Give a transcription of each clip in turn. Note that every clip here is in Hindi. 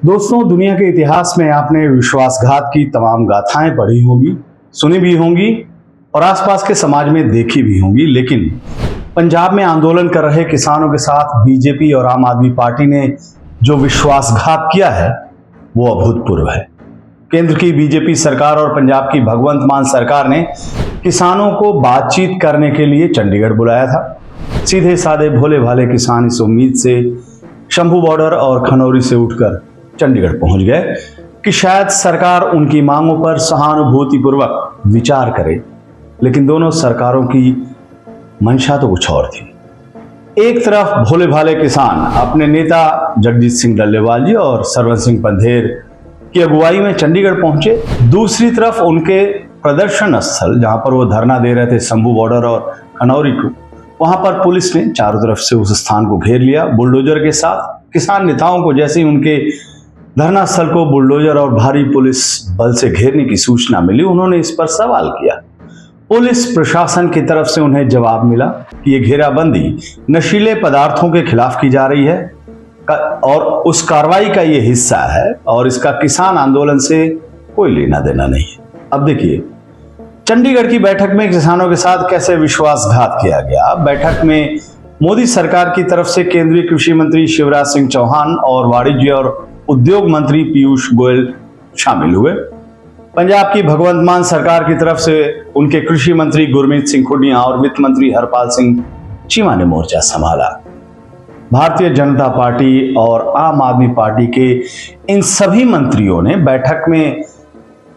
दोस्तों, दुनिया के इतिहास में आपने विश्वासघात की तमाम गाथाएं पढ़ी होंगी, सुनी भी होंगी और आसपास के समाज में देखी भी होंगी। लेकिन पंजाब में आंदोलन कर रहे किसानों के साथ बीजेपी और आम आदमी पार्टी ने जो विश्वासघात किया है वो अभूतपूर्व है। केंद्र की बीजेपी सरकार और पंजाब की भगवंत मान सरकार ने किसानों को बातचीत करने के लिए चंडीगढ़ बुलाया था। सीधे साधे भोले भाले किसान इस उम्मीद से शंभू बॉर्डर और खनौरी से उठकर चंडीगढ़ पहुंच गए कि शायद सरकार उनकी मांगों पर सहानुभूतिपूर्वक विचार करे। लेकिन दोनों सरकारों की मंशा तो कुछ और थी। एक तरफ भोले भाले किसान अपने नेता जगजीत सिंह डल्लेवाल जी और सरवन सिंह पंधेर की अगुवाई में चंडीगढ़ पहुंचे। दूसरी तरफ उनके प्रदर्शन स्थल जहां पर वो धरना दे रहे थे शंभू बॉर्डर और खनौरी को, वहां पर पुलिस ने चारों तरफ से उस स्थान को घेर लिया बुलडोजर के साथ। किसान नेताओं को जैसे ही उनके धरना स्थल को बुलडोजर और भारी पुलिस बल से घेरने की सूचना मिली, उन्होंने इस पर सवाल किया। पुलिस प्रशासन की तरफ से उन्हें जवाब मिला कि यह घेराबंदी नशीले पदार्थों के खिलाफ की जा रही है और उस कार्रवाई का यह हिस्सा है और इसका किसान आंदोलन से कोई लेना देना नहीं है। अब देखिए, चंडीगढ़ की बैठक में किसानों के साथ कैसे विश्वासघात किया गया। बैठक में मोदी सरकार की तरफ से केंद्रीय कृषि मंत्री शिवराज सिंह चौहान और वाणिज्य और उद्योग मंत्री पीयूष गोयल शामिल हुए। पंजाब की भगवंत मान सरकार की तरफ से उनके कृषि मंत्री गुरमीत सिंह खुडिया और वित्त मंत्री हरपाल सिंह चीमा ने मोर्चा संभाला। भारतीय जनता पार्टी और आम आदमी पार्टी के इन सभी मंत्रियों ने बैठक में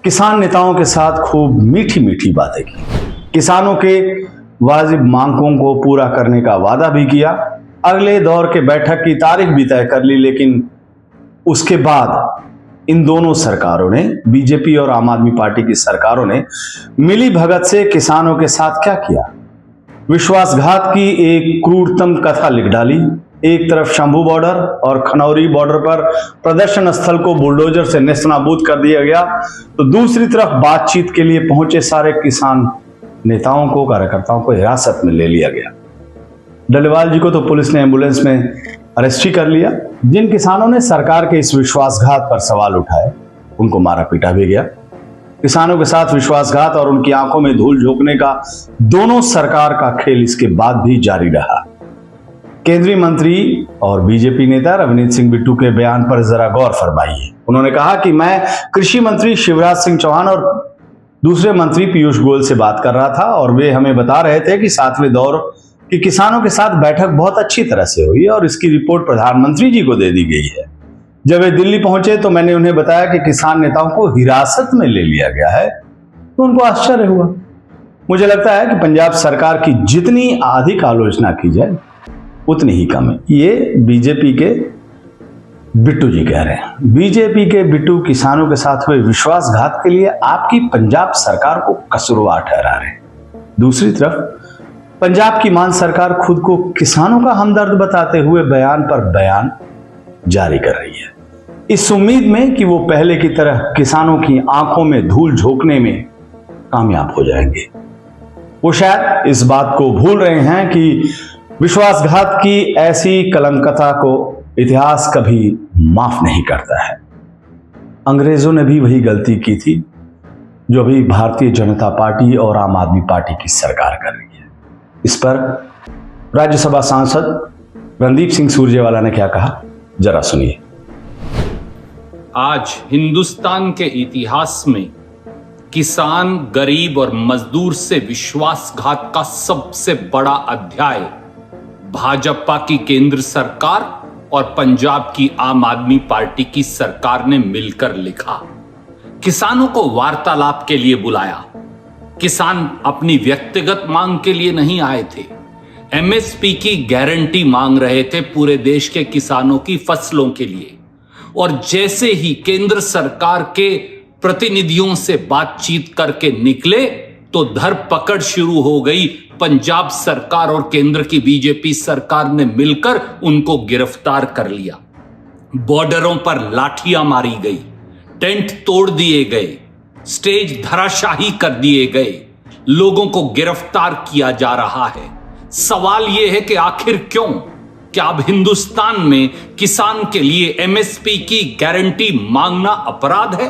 किसान नेताओं के साथ खूब मीठी मीठी बातें की। किसानों के वाजिब मांगों को पूरा करने का वादा भी किया। अगले दौर के बैठक की तारीख भी तय कर ली। लेकिन उसके बाद इन दोनों सरकारों ने, बीजेपी और आम आदमी पार्टी की सरकारों ने मिली भगत से किसानों के साथ क्या किया? विश्वासघात की एक क्रूरतम कथा लिख डाली। एक तरफ शंभू बॉर्डर और खनौरी बॉर्डर पर प्रदर्शन स्थल को बुलडोजर से नेस्तनाबूद कर दिया गया, तो दूसरी तरफ बातचीत के लिए पहुंचे सारे किसान नेताओं को, कार्यकर्ताओं को हिरासत में ले लिया गया। डल्लेवाल जी को तो पुलिस ने एम्बुलेंस में अरेस्ट ही कर लिया। जिन किसानों ने सरकार के इस विश्वासघात पर सवाल उठाए उनको मारा पीटा भी गया। किसानों के साथ विश्वासघात और उनकी आंखों में धूल झोंकने का दोनों सरकार का खेल इसके बाद भी जारी रहा। केंद्रीय मंत्री और बीजेपी नेता रवनीत सिंह बिट्टू के बयान पर जरा गौर फरमाइए। उन्होंने कहा कि मैं कृषि मंत्री शिवराज सिंह चौहान और दूसरे मंत्री पीयूष गोयल से बात कर रहा था और वे हमें बता रहे थे कि 7वें दौर कि किसानों के साथ बैठक बहुत अच्छी तरह से हुई और इसकी रिपोर्ट प्रधानमंत्री जी को दे दी गई है। जब वे दिल्ली पहुंचे तो मैंने उन्हें बताया कि किसान नेताओं को हिरासत में ले लिया गया है, तो उनको आश्चर्य हुआ। मुझे लगता है कि पंजाब सरकार की जितनी अधिक आलोचना की जाए उतनी ही कम है। ये बीजेपी के बिट्टू जी कह रहे हैं। बीजेपी के बिट्टू किसानों के साथ हुए विश्वासघात के लिए आपकी पंजाब सरकार को कसूरवार ठहरा रहे हैं। दूसरी तरफ पंजाब की मान सरकार खुद को किसानों का हमदर्द बताते हुए बयान पर बयान जारी कर रही है, इस उम्मीद में कि वो पहले की तरह किसानों की आंखों में धूल झोंकने में कामयाब हो जाएंगे। वो शायद इस बात को भूल रहे हैं कि विश्वासघात की ऐसी कलंकता को इतिहास कभी माफ नहीं करता है। अंग्रेजों ने भी वही गलती की थी जो अभी भारतीय जनता पार्टी और आम आदमी पार्टी की सरकार कर रही है। इस पर राज्यसभा सांसद रणदीप सिंह सुरजेवाला ने क्या कहा, जरा सुनिए। आज हिंदुस्तान के इतिहास में किसान, गरीब और मजदूर से विश्वासघात का सबसे बड़ा अध्याय भाजपा की केंद्र सरकार और पंजाब की आम आदमी पार्टी की सरकार ने मिलकर लिखा। किसानों को वार्तालाप के लिए बुलाया। किसान अपनी व्यक्तिगत मांग के लिए नहीं आए थे, एमएसपी की गारंटी मांग रहे थे पूरे देश के किसानों की फसलों के लिए। और जैसे ही केंद्र सरकार के प्रतिनिधियों से बातचीत करके निकले तो धरपकड़ शुरू हो गई। पंजाब सरकार और केंद्र की बीजेपी सरकार ने मिलकर उनको गिरफ्तार कर लिया। बॉर्डरों पर लाठियां मारी गई, टेंट तोड़ दिए गए, स्टेज धराशाही कर दिए गए, लोगों को गिरफ्तार किया जा रहा है। सवाल यह है कि आखिर क्यों? क्या अब हिंदुस्तान में किसान के लिए एमएसपी की गारंटी मांगना अपराध है?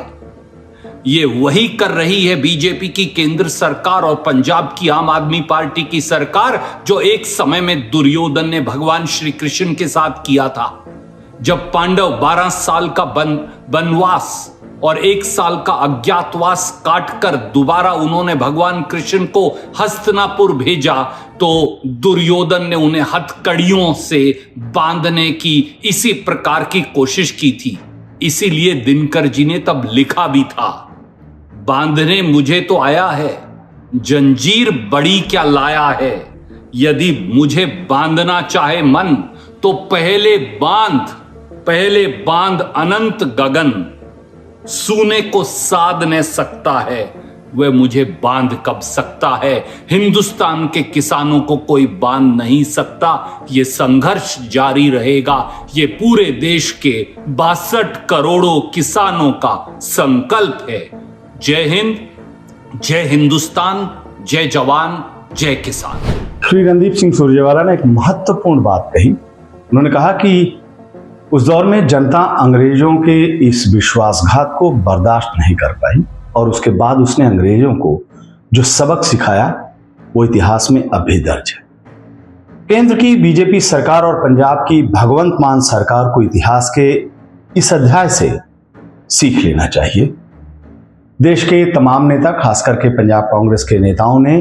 ये वही कर रही है बीजेपी की केंद्र सरकार और पंजाब की आम आदमी पार्टी की सरकार, जो एक समय में दुर्योधन ने भगवान श्री कृष्ण के साथ किया था। जब पांडव 12 साल का वनवास और 1 साल का अज्ञातवास काटकर दोबारा उन्होंने भगवान कृष्ण को हस्तिनापुर भेजा, तो दुर्योधन ने उन्हें हथकड़ियों से बांधने की इसी प्रकार की कोशिश की थी। इसीलिए दिनकर जी ने तब लिखा भी था, बांधने मुझे तो आया है, जंजीर बड़ी क्या लाया है। यदि मुझे बांधना चाहे मन, तो पहले बांध अनंत गगन। सूने को साध न सकता है, वह मुझे बांध कब सकता है। हिंदुस्तान के किसानों को कोई बांध नहीं सकता। ये संघर्ष जारी रहेगा। ये पूरे देश के 62 करोड़ों किसानों का संकल्प है। जय हिंद, जय हिंदुस्तान, जय जवान, जय किसान। श्री रणदीप सिंह सुरजेवाला ने एक महत्वपूर्ण बात कही। उन्होंने कहा कि उस दौर में जनता अंग्रेजों के इस विश्वासघात को बर्दाश्त नहीं कर पाई और उसके बाद उसने अंग्रेजों को जो सबक सिखाया वो इतिहास में अब भी दर्ज है। केंद्र की बीजेपी सरकार और पंजाब की भगवंत मान सरकार को इतिहास के इस अध्याय से सीख लेना चाहिए। देश के तमाम नेता, खास करके पंजाब कांग्रेस के नेताओं ने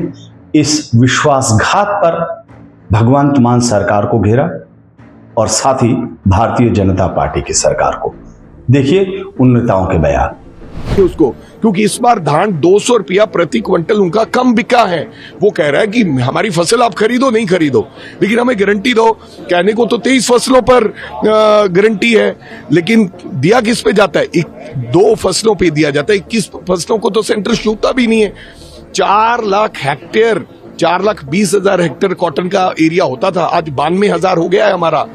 इस विश्वासघात पर भगवंत मान सरकार को घेरा और साथ ही भारतीय जनता पार्टी की सरकार को। देखिए उन नेताओं के बयान। उसको क्योंकि इस बार धान 200 रुपया प्रति क्विंटल उनका कम बिका है। वो कह रहा है कि हमारी फसल आप खरीदो नहीं खरीदो, लेकिन हमें गारंटी दो। कहने को तो 23 फसलों पर गारंटी है, लेकिन दिया किस पे जाता है? 2 फसलों पे दिया जाता है। 21 फसलों को तो सेंटर छूता भी नहीं है। 4 लाख हेक्टेयर, 4,20,000 हेक्टेयर कॉटन का एरिया होता था, आज 92,000 हो गया है हमारा।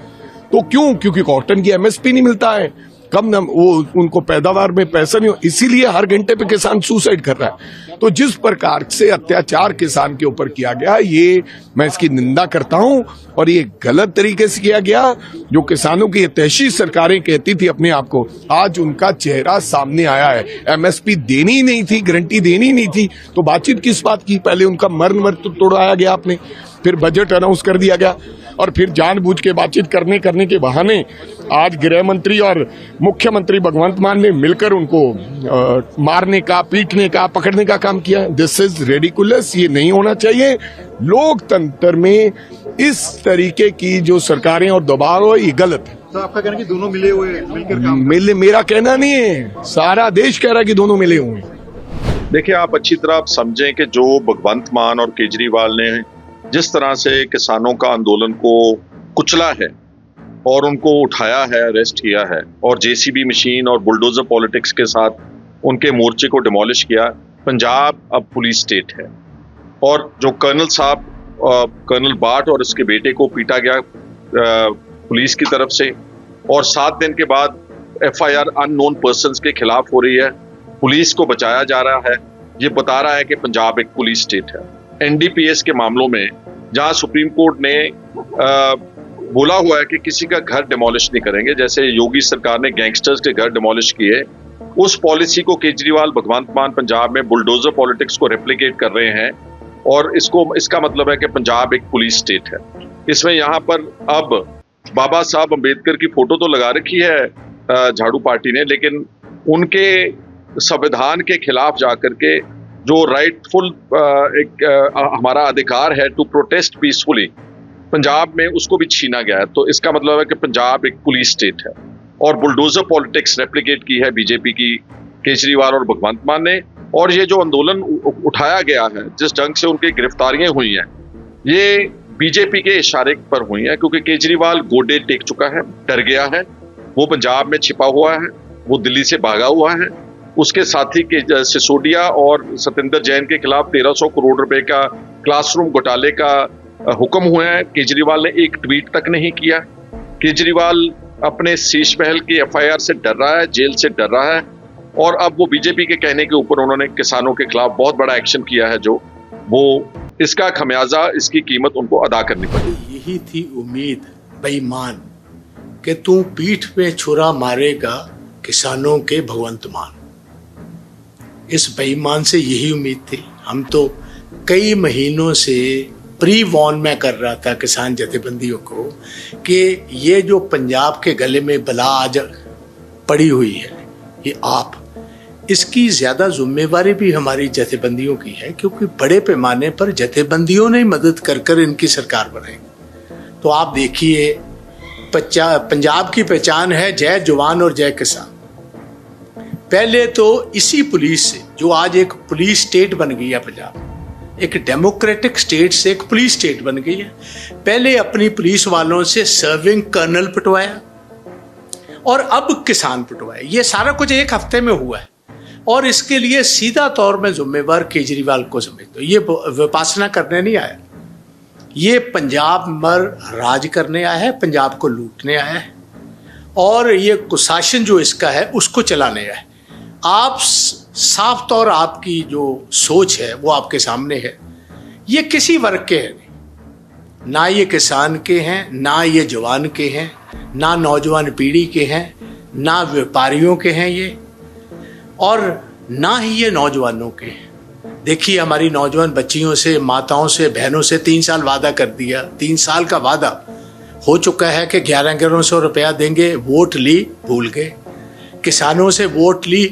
तो क्यों? क्योंकि कॉटन की एमएसपी नहीं मिलता है, कम न वो उनको पैदावार में पैसा नहीं हो, इसीलिए हर घंटे पे किसान सुसाइड कर रहा है। तो जिस प्रकार से अत्याचार किसान के ऊपर किया गया, ये मैं इसकी निंदा करता हूं और ये गलत तरीके से किया गया। जो किसानों की हितैषी सरकारें कहती थी अपने आप को, आज उनका चेहरा सामने आया है। एमएसपी देनी ही नहीं थी, गारंटी देनी ही नहीं थी, तो बातचीत किस बात की? पहले उनका मरण तो तोड़ाया गया आपने, फिर बजट अनाउंस कर दिया गया और फिर जानबूझ के बातचीत करने के बहाने आज गृह मंत्री और मुख्यमंत्री भगवंत मान ने मिलकर उनको मारने का, पीटने का, पकड़ने का काम किया। This is ridiculous. ये नहीं होना चाहिए। लोकतंत्र में इस तरीके की जो सरकारें और दबाव है, ये गलत है। तो आपका कहना कि दोनों मिले हुए मिलकर काम मेरा कहना नहीं है, सारा देश कह रहा है कि दोनों मिले हुए हैं। देखिए, आप अच्छी तरह समझें कि जो भगवंत मान और केजरीवाल ने जिस तरह से किसानों का आंदोलन को कुचला है और उनको उठाया है, अरेस्ट किया है और जेसीबी मशीन और बुलडोजर पॉलिटिक्स के साथ उनके मोर्चे को डिमोलिश किया। पंजाब अब पुलिस स्टेट है और जो कर्नल बाट और उसके बेटे को पीटा गया पुलिस की तरफ से और 7 दिन के बाद एफआईआर अननोन पर्सन्स के खिलाफ हो रही है, पुलिस को बचाया जा रहा है, ये बता रहा है कि पंजाब एक पुलिस स्टेट है। एनडीपीएस के मामलों में जहां सुप्रीम कोर्ट ने बोला हुआ है कि किसी का घर डिमोलिश नहीं करेंगे, जैसे योगी सरकार ने गैंगस्टर्स के घर डिमोलिश किए, उस पॉलिसी को केजरीवाल भगवंत मान पंजाब में बुलडोजर पॉलिटिक्स को रेप्लिकेट कर रहे हैं और इसका मतलब है कि पंजाब एक पुलिस स्टेट है। इसमें यहाँ पर अब बाबा साहब अम्बेडकर की फोटो तो लगा रखी है झाड़ू पार्टी ने, लेकिन उनके संविधान के खिलाफ जाकर के जो राइटफुल हमारा अधिकार है टू प्रोटेस्ट पीसफुली पंजाब में, उसको भी छीना गया है। तो इसका मतलब है कि पंजाब एक पुलिस स्टेट है और बुलडोजर पॉलिटिक्स रेप्लिकेट की है बीजेपी की, केजरीवाल और भगवंत मान ने। और ये जो आंदोलन उठाया गया है, जिस ढंग से उनकी गिरफ्तारियां हुई हैं, ये बीजेपी के इशारे पर हुई हैं, क्योंकि केजरीवाल गोडे टेक चुका है, डर गया है, वो पंजाब में छिपा हुआ है, वो दिल्ली से भागा हुआ है। उसके साथी के सिसोदिया और सत्येंद्र जैन के खिलाफ 1300 करोड़ रुपए का क्लासरूम घोटाले का हुक्म हुआ है। केजरीवाल ने एक ट्वीट तक नहीं किया। केजरीवाल अपने शीश महल की एफआईआर से डर रहा है, जेल से डर रहा है और अब वो बीजेपी के कहने के ऊपर उन्होंने किसानों के खिलाफ बहुत बड़ा एक्शन किया है, जो वो इसका खमियाजा, इसकी कीमत उनको अदा करनी पड़ी। यही थी उम्मीद बेईमान कि तू पीठ पे छुरा मारेगा किसानों के भगवंत मान। इस बेईमान से यही उम्मीद थी। हम तो कई महीनों से प्री वॉर्न में कर रहा था किसान जथेबंदियों को कि ये जो पंजाब के गले में बला आज पड़ी हुई है, ये आप, इसकी ज़्यादा जिम्मेवारी भी हमारी जथेबंदियों की है, क्योंकि बड़े पैमाने पर जथेबंदियों ने मदद कर कर इनकी सरकार बनाई। तो आप देखिए, पंजाब की पहचान है जय जवान और जय किसान। पहले तो इसी पुलिस से, जो आज एक पुलिस स्टेट बन गई है पंजाब, एक डेमोक्रेटिक स्टेट से एक पुलिस स्टेट बन गई है, पहले अपनी पुलिस वालों से सर्विंग कर्नल पिटवाया और अब किसान पिटवाए। ये सारा कुछ एक हफ्ते में हुआ है और इसके लिए सीधा तौर में जिम्मेवार केजरीवाल को समझते हो। ये विपासना करने नहीं आया, ये पंजाब पर राज करने आया है, पंजाब को लूटने आया है और ये कुशासन जो इसका है उसको चलाने आया है। आप साफ तौर, आपकी जो सोच है वो आपके सामने है। ये किसी वर्ग के हैं नहीं, ना ये किसान के हैं, ना ये जवान के हैं, ना नौजवान पीढ़ी के हैं, ना व्यापारियों के हैं ये, और ना ही ये नौजवानों के हैं। देखिए, हमारी नौजवान बच्चियों से, माताओं से, बहनों से 3 साल वादा कर दिया, 3 साल का वादा हो चुका है कि 1100 रुपया देंगे, वोट ली, भूल गए। किसानों से वोट ली,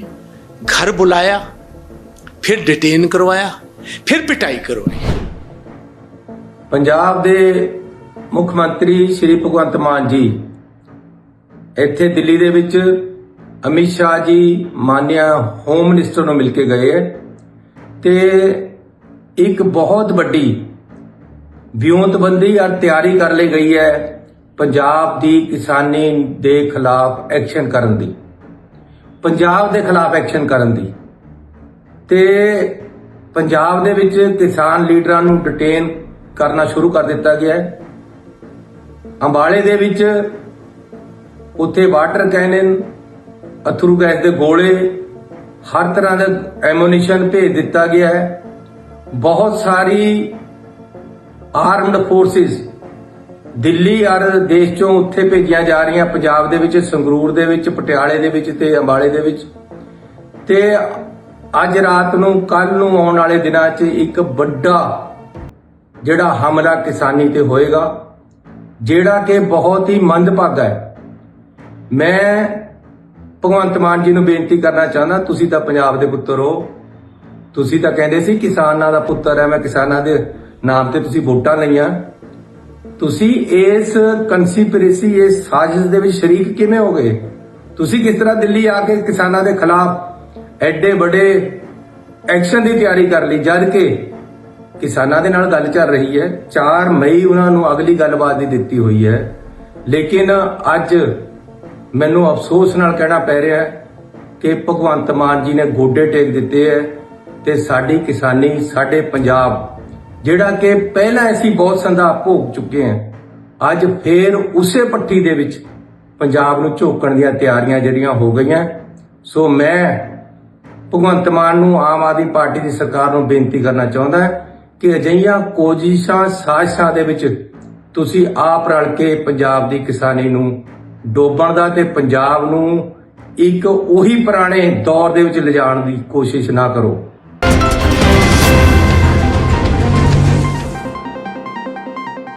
घर बुलाया, फिर डिटेन करवाया, फिर पिटाई करवाई। पंजाब दे मुख मंत्री श्री भगवंत मान जी ਇੱਥੇ ਦਿੱਲੀ ਦੇ ਵਿੱਚ ਅਮਿਤ ਸ਼ਾਹ ਜੀ ਮਾਨਿਆ ਹੋਮ ਮਿਨਿਸਟਰ ਨੂੰ ਮਿਲ ਕੇ ਗਏ ਹੈ ਤੇ ਇੱਕ ਬਹੁਤ ਵੱਡੀ ਵਿਉਂਤਬੰਦੀ ਔਰ ਤਿਆਰੀ ਕਰ ਲਈ ਗਈ ਹੈ ਪੰਜਾਬ ਦੀ ਕਿਸਾਨੀ ਦੇ ਖਿਲਾਫ ਐਕਸ਼ਨ ਕਰਨ ਦੀ, ਪੰਜਾਬ ਦੇ ਖਿਲਾਫ ਐਕਸ਼ਨ ਕਰਨ ਦੀ। ਤੇ ਪੰਜਾਬ ਦੇ ਵਿੱਚ ਕਿਸਾਨ ਲੀਡਰਾਂ ਨੂੰ ਡਿਟੇਨ ਕਰਨਾ ਸ਼ੁਰੂ ਕਰ ਦਿੱਤਾ ਗਿਆ ਹੈ। ਅੰਬਾਲੇ ਦੇ ਵਿੱਚ ਉੱਥੇ ਵਾਟਰ ਕੈਨਨ, ਅਥਰੂ ਗੈਸ ਦੇ ਗੋਲੇ, ਹਰ ਤਰ੍ਹਾਂ ਦਾ ਐਮੂਨੀਸ਼ਨ ਭੇਜ ਦਿੱਤਾ ਗਿਆ ਹੈ। ਬਹੁਤ ਸਾਰੀ ਆਰਮਡ ਫੋਰਸਿਸ ਦਿੱਲੀ ਔਰ ਦੇਸ਼ ਚੋਂ ਉੱਥੇ ਭੇਜੀਆਂ ਜਾ ਰਹੀਆਂ, ਪੰਜਾਬ ਦੇ ਵਿੱਚ, ਸੰਗਰੂਰ ਦੇ ਵਿੱਚ, ਪਟਿਆਲੇ ਦੇ ਵਿੱਚ ਤੇ ਅੰਬਾਲੇ ਦੇ ਵਿੱਚ। ਤੇ ਅੱਜ ਰਾਤ ਨੂੰ, ਕੱਲ ਨੂੰ, ਆਉਣ ਵਾਲੇ ਦਿਨਾਂ 'ਚ ਇੱਕ ਵੱਡਾ ਜਿਹੜਾ ਹਮਲਾ ਕਿਸਾਨੀ ਤੇ ਹੋਏਗਾ, ਜਿਹੜਾ ਕਿ ਬਹੁਤ ਹੀ ਮੰਦਭਾਗਾ ਹੈ। ਮੈਂ ਭਗਵੰਤ ਮਾਨ ਜੀ ਨੂੰ ਬੇਨਤੀ ਕਰਨਾ ਚਾਹੁੰਦਾ, ਤੁਸੀਂ ਤਾਂ ਪੰਜਾਬ ਦੇ ਪੁੱਤਰ ਹੋ, ਤੁਸੀਂ ਤਾਂ ਕਹਿੰਦੇ ਸੀ ਕਿਸਾਨਾਂ ਦਾ ਪੁੱਤਰ ਹੈ, ਮੈਂ ਕਿਸਾਨਾਂ ਦੇ ਨਾਮ ਤੇ ਤੁਸੀਂ ਵੋਟਾਂ ਲਈਆਂ। ਤੁਸੀਂ ਇਸ ਕਨਸਪੀਰੇਸੀ, ਇਸ ਸਾਜ਼ਿਸ਼ ਦੇ ਵਿੱਚ ਸ਼ਰੀਕ ਕਿਵੇਂ ਹੋ ਗਏ? ਤੁਸੀਂ ਕਿਸ ਤਰ੍ਹਾਂ ਦਿੱਲੀ ਆ ਕੇ ਕਿਸਾਨਾਂ ਦੇ ਖਿਲਾਫ ਐਡੇ ਵੱਡੇ ਐਕਸ਼ਨ ਦੀ ਤਿਆਰੀ ਕਰ ਲਈ, ਜਦ ਕਿ ਕਿਸਾਨਾਂ ਦੇ ਨਾਲ ਗੱਲ ਚੱਲ ਰਹੀ ਹੈ। 4 ਮਈ ਉਹਨਾਂ ਨੂੰ ਅਗਲੀ ਗੱਲਬਾਤ ਦੀ ਦਿੱਤੀ ਹੋਈ ਹੈ। ਲੇਕਿਨ ਅੱਜ ਮੈਨੂੰ ਅਫਸੋਸ ਨਾਲ ਕਹਿਣਾ ਪੈ ਰਿਹਾ ਹੈ ਕਿ ਭਗਵੰਤ ਮਾਨ ਜੀ ਨੇ ਗੋਡੇ ਟੇਕ ਦਿੱਤੇ ਹੈ ਤੇ ਸਾਡੀ ਕਿਸਾਨੀ, ਸਾਡੇ ਪੰਜਾਬ, ਜਿਹੜਾ ਕਿ ਪਹਿਲਾਂ ਅਸੀਂ ਬਹੁਤ ਸੰਘਰਸ਼ ਭੋਗ ਚੁੱਕੇ ਹਾਂ, ਅੱਜ ਫੇਰ ਉਸੇ ਪੱਟੀ ਦੇ ਵਿੱਚ ਪੰਜਾਬ ਨੂੰ ਝੋਕਣ ਦੀਆਂ ਤਿਆਰੀਆਂ ਜਿਹੜੀਆਂ ਹੋ ਗਈਆਂ। ਸੋ ਮੈਂ ਭਗਵੰਤ ਮਾਨ ਨੂੰ, ਆਮ ਆਦਮੀ ਪਾਰਟੀ ਦੀ ਸਰਕਾਰ ਨੂੰ ਬੇਨਤੀ ਕਰਨਾ ਚਾਹੁੰਦਾ ਕਿ ਅਜਿਹੀਆਂ ਕੋਸ਼ਿਸ਼ਾਂ, ਸਾਜ਼ਿਸ਼ਾਂ ਦੇ ਵਿੱਚ ਤੁਸੀਂ ਆਪ ਰਲ ਕੇ ਪੰਜਾਬ ਦੀ ਕਿਸਾਨੀ ਨੂੰ ਡੋਬਣ ਦਾ ਤੇ ਪੰਜਾਬ ਨੂੰ ਇੱਕ ਉਹੀ ਪੁਰਾਣੇ ਦੌਰ ਦੇ ਵਿੱਚ ਲਿਜਾਣ ਦੀ ਕੋਸ਼ਿਸ਼ ਨਾ ਕਰੋ।